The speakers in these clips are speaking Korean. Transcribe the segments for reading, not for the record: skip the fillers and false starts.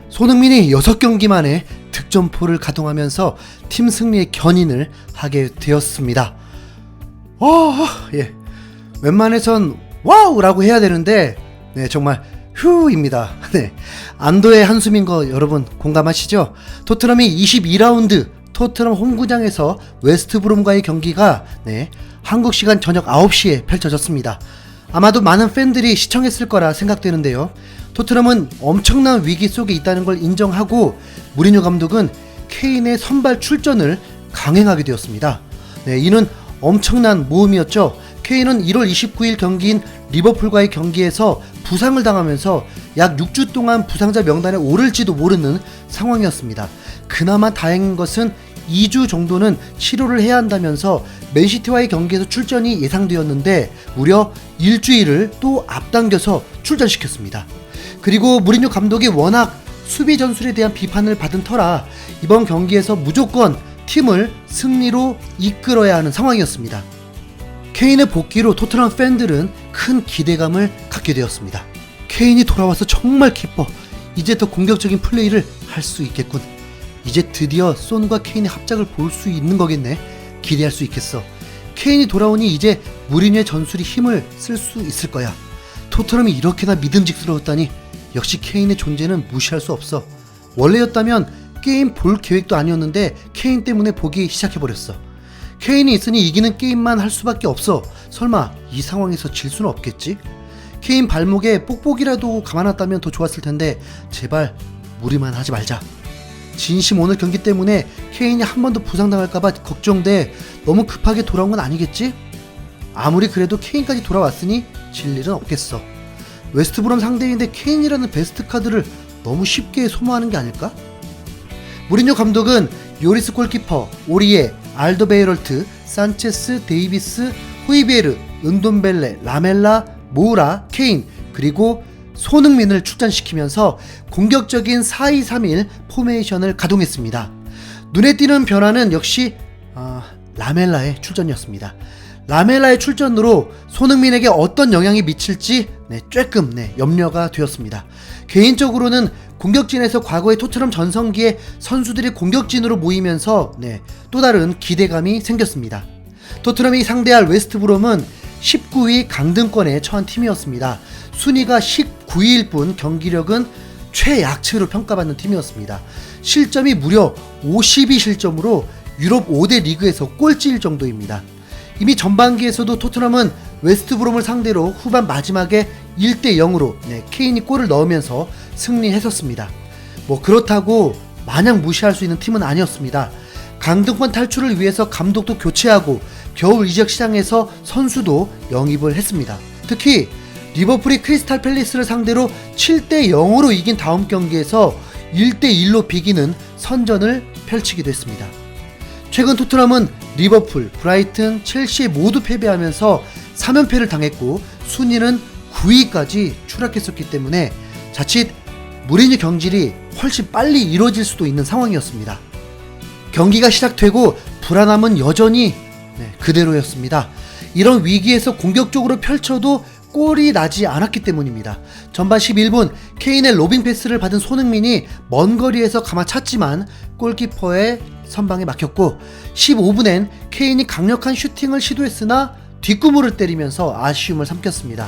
손흥민이 6경기 만에 득점포를 가동하면서 팀 승리의 견인을 하게 되었습니다. 예. 웬만해선 와우라고 해야 되는데 정말 휴입니다. 안도의 한숨인 거 여러분 공감하시죠? 토트넘이 22라운드 토트넘 홈구장에서 웨스트브롬과의 경기가 한국 시간 저녁 9시에 펼쳐졌습니다. 아마도 많은 팬들이 시청했을 거라 생각되는데요. 토트넘은 엄청난 위기 속에 있다는 걸 인정하고 무리뉴 감독은 케인의 선발 출전을 강행하게 되었습니다. 이는 엄청난 모험이었죠. 케인은 1월 29일 경기인 리버풀과의 경기에서 부상을 당하면서 약 6주 동안 부상자 명단에 오를지도 모르는 상황이었습니다. 그나마 다행인 것은 2주 정도는 치료를 해야 한다면서 맨시티와의 경기에서 출전이 예상되었는데 무려 일주일을 또 앞당겨서 출전시켰습니다. 그리고 무리뉴 감독이 워낙 수비 전술에 대한 비판을 받은 터라 이번 경기에서 무조건 팀을 승리로 이끌어야 하는 상황이었습니다. 케인의 복귀로 토트넘 팬들은 큰 기대감을 갖게 되었습니다. 케인이 돌아와서 정말 기뻐. 이제 더 공격적인 플레이를 할 수 있겠군. 이제 드디어 손과 케인의 합작을 볼 수 있는 거겠네. 기대할 수 있겠어. 케인이 돌아오니 이제 무리뉴의 전술이 힘을 쓸 수 있을 거야. 토트넘이 이렇게나 믿음직스러웠다니 역시 케인의 존재는 무시할 수 없어. 원래였다면 게임 볼 계획도 아니었는데 케인 때문에 보기 시작해버렸어. 케인이 있으니 이기는 게임만 할 수밖에 없어. 설마 이 상황에서 질 수는 없겠지? 케인 발목에 뽁뽁이라도 감아놨다면 더 좋았을 텐데 제발 무리만 하지 말자. 진심 오늘 경기 때문에 케인이 한 번 더 부상당할까봐 걱정돼. 너무 급하게 돌아온 건 아니겠지? 아무리 그래도 케인까지 돌아왔으니 질 일은 없겠어. 웨스트브롬 상대인데 케인이라는 베스트 카드를 너무 쉽게 소모하는 게 아닐까? 무리뉴 감독은 요리스 골키퍼, 오리에, 알더베이럴트, 산체스, 데이비스, 호이비에르, 은돈벨레, 라멜라, 모우라, 케인 그리고 손흥민을 출전시키면서 공격적인 4-2-3-1 포메이션을 가동했습니다. 눈에 띄는 변화는 역시 라멜라의 출전이었습니다. 라멜라의 출전으로 손흥민에게 어떤 영향이 미칠지 조금 염려가 되었습니다. 개인적으로는 공격진에서 과거의 토트넘 전성기의 선수들이 공격진으로 모이면서 또 다른 기대감이 생겼습니다. 토트넘이 상대할 웨스트브롬은 19위 강등권에 처한 팀이었습니다. 순위가 19위일 뿐 경기력은 최약체로 평가받는 팀이었습니다. 실점이 무려 52실점으로 유럽 5대 리그에서 꼴찌일 정도입니다. 이미 전반기에서도 토트넘은 웨스트브롬을 상대로 후반 마지막에 1대0으로 케인이 골을 넣으면서 승리했었습니다. 그렇다고 마냥 무시할 수 있는 팀은 아니었습니다. 강등권 탈출을 위해서 감독도 교체하고 겨울 이적 시장에서 선수도 영입을 했습니다. 특히 리버풀이 크리스탈 팰리스를 상대로 7대0으로 이긴 다음 경기에서 1대1로 비기는 선전을 펼치기도 했습니다. 최근 토트넘은 리버풀, 브라이튼, 첼시에 모두 패배하면서 3연패를 당했고 순위는 9위까지 추락했었기 때문에 자칫 무리뉴 경질이 훨씬 빨리 이루어질 수도 있는 상황이었습니다. 경기가 시작되고 불안함은 여전히 그대로였습니다. 이런 위기에서 공격적으로 펼쳐도 골이 나지 않았기 때문입니다. 전반 11분 케인의 로빙 패스를 받은 손흥민이 먼 거리에서 감아찼지만 골키퍼의 선방에 막혔고 15분엔 케인이 강력한 슈팅을 시도했으나 뒷구물을 때리면서 아쉬움을 삼켰습니다.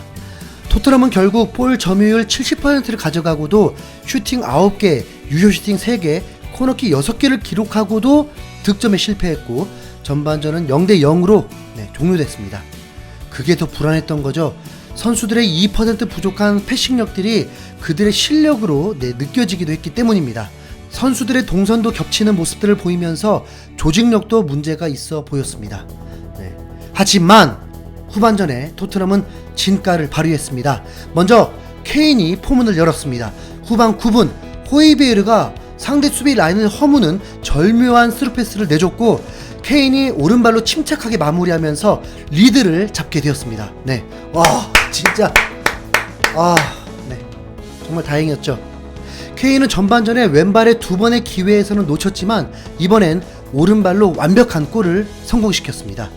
토트넘은 결국 볼 점유율 70%를 가져가고도 슈팅 9개, 유효 슈팅 3개, 코너킥 6개를 기록하고도 득점에 실패했고 전반전은 0대0으로 종료됐습니다. 그게 더 불안했던 거죠. 선수들의 2% 부족한 패싱력들이 그들의 실력으로 느껴지기도 했기 때문입니다. 선수들의 동선도 겹치는 모습들을 보이면서 조직력도 문제가 있어 보였습니다. 하지만 후반전에 토트넘은 진가를 발휘했습니다. 먼저 케인이 포문을 열었습니다. 후반 9분 호이비에르가 상대 수비 라인을 허무는 절묘한 스루패스를 내줬고 케인이 오른발로 침착하게 마무리하면서 리드를 잡게 되었습니다. 진짜 정말 다행이었죠. 케인은 전반전에 왼발의 2번의 기회에서는 놓쳤지만 이번엔 오른발로 완벽한 골을 성공시켰습니다.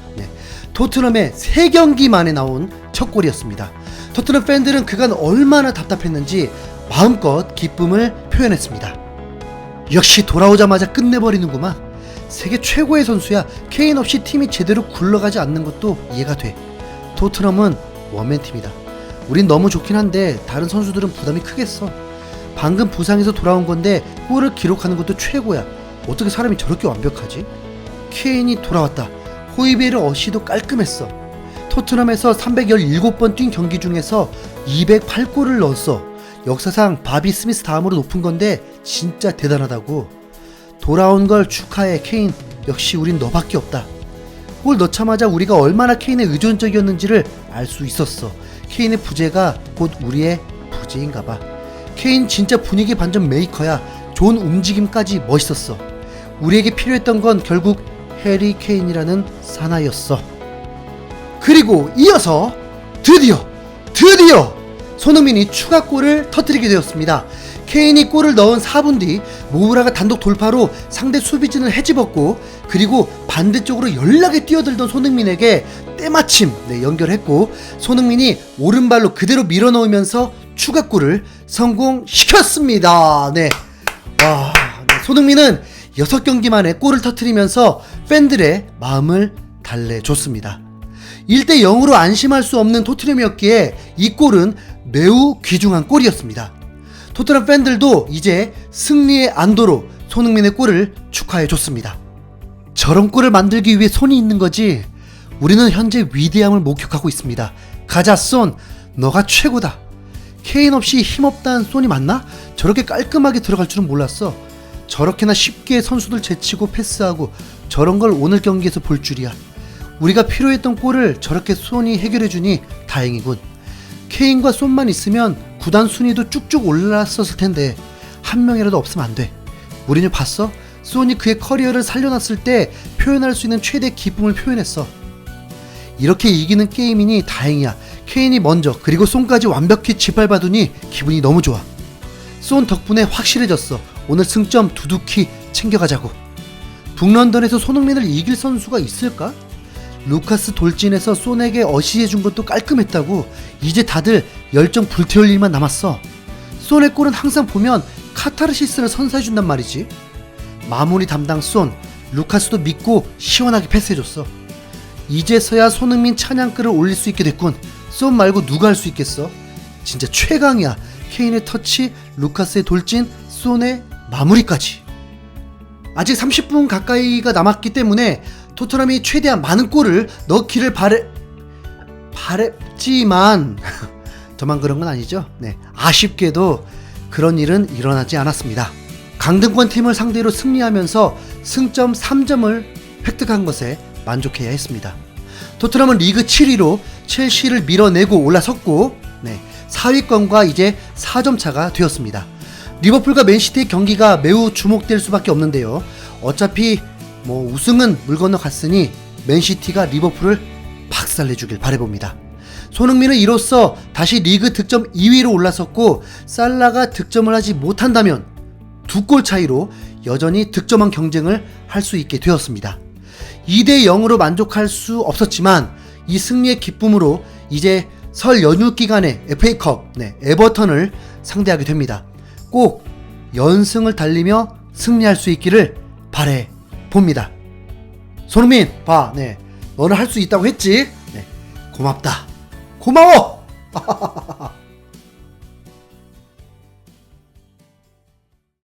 토트넘의 3경기 만에 나온 첫 골이었습니다. 토트넘 팬들은 그간 얼마나 답답했는지 마음껏 기쁨을 표현했습니다. 역시 돌아오자마자 끝내버리는구만. 세계 최고의 선수야. 케인 없이 팀이 제대로 굴러가지 않는 것도 이해가 돼. 토트넘은 원맨 팀이다. 우린 너무 좋긴 한데 다른 선수들은 부담이 크겠어. 방금 부상에서 돌아온 건데 골을 기록하는 것도 최고야. 어떻게 사람이 저렇게 완벽하지? 케인이 돌아왔다. 호이베르 어시도 깔끔했어. 토트넘에서 317번 뛴 경기 중에서 208골을 넣었어. 역사상 바비 스미스 다음으로 높은 건데 진짜 대단하다고. 돌아온 걸 축하해 케인. 역시 우린 너밖에 없다. 골 넣자마자 우리가 얼마나 케인에 의존적이었는지를 알 수 있었어. 케인의 부재가 곧 우리의 부재인가봐. 케인 진짜 분위기 반전 메이커야. 좋은 움직임까지 멋있었어. 우리에게 필요했던 건 결국 해리 케인이라는 사나이였어. 그리고 이어서 드디어 손흥민이 추가골을 터뜨리게 되었습니다. 케인이 골을 넣은 4분 뒤 모우라가 단독 돌파로 상대 수비진을 헤집었고, 그리고 반대쪽으로 연락에 뛰어들던 손흥민에게 때마침 연결했고, 손흥민이 오른발로 그대로 밀어넣으면서 추가골을 성공시켰습니다. 와, 손흥민은 6경기 만에 골을 터뜨리면서 팬들의 마음을 달래줬습니다. 1대0으로 안심할 수 없는 토트넘이었기에 이 골은 매우 귀중한 골이었습니다. 토트넘 팬들도 이제 승리의 안도로 손흥민의 골을 축하해줬습니다. 저런 골을 만들기 위해 손이 있는 거지. 우리는 현재 위대함을 목격하고 있습니다. 가자 손, 너가 최고다. 케인 없이 힘없다는 손이 맞나? 저렇게 깔끔하게 들어갈 줄은 몰랐어. 저렇게나 쉽게 선수들 제치고 패스하고 저런 걸 오늘 경기에서 볼 줄이야. 우리가 필요했던 골을 저렇게 손이 해결해주니 다행이군. 케인과 손만 있으면 구단 순위도 쭉쭉 올랐었을 텐데 한 명이라도 없으면 안 돼. 무리뉴 봤어? 손이 그의 커리어를 살려놨을 때 표현할 수 있는 최대 기쁨을 표현했어. 이렇게 이기는 게임이니 다행이야. 케인이 먼저 그리고 손까지 완벽히 짓밟아두니 기분이 너무 좋아. 손 덕분에 확실해졌어. 오늘 승점 두둑히 챙겨가자고. 북런던에서 손흥민을 이길 선수가 있을까? 루카스 돌진에서 손에게 어시해준 것도 깔끔했다고. 이제 다들 열정 불태울 일만 남았어. 손의 골은 항상 보면 카타르시스를 선사해준단 말이지. 마무리 담당 손, 루카스도 믿고 시원하게 패스해줬어. 이제서야 손흥민 찬양글을 올릴 수 있게 됐군. 손 말고 누가 할 수 있겠어? 진짜 최강이야. 케인의 터치, 루카스의 돌진, 손의 마무리까지. 아직 30분 가까이가 남았기 때문에 토트넘이 최대한 많은 골을 넣기를 바랬지만 저만 그런 건 아니죠. 아쉽게도 그런 일은 일어나지 않았습니다. 강등권 팀을 상대로 승리하면서 승점 3점을 획득한 것에 만족해야 했습니다. 토트넘은 리그 7위로 첼시를 밀어내고 올라섰고 4위권과 이제 4점 차가 되었습니다. 리버풀과 맨시티의 경기가 매우 주목될 수밖에 없는데요. 어차피 우승은 물 건너 갔으니 맨시티가 리버풀을 박살내주길 바라봅니다. 손흥민은 이로써 다시 리그 득점 2위로 올라섰고, 살라가 득점을 하지 못한다면 2골 차이로 여전히 득점왕 경쟁을 할 수 있게 되었습니다. 2대0으로 만족할 수 없었지만 이 승리의 기쁨으로 이제 설 연휴 기간에 FA컵 에버턴을 상대하게 됩니다. 꼭 연승을 달리며 승리할 수 있기를 바라봅니다. 손흥민 봐, 너는 할 수 있다고 했지? 고맙다. 고마워.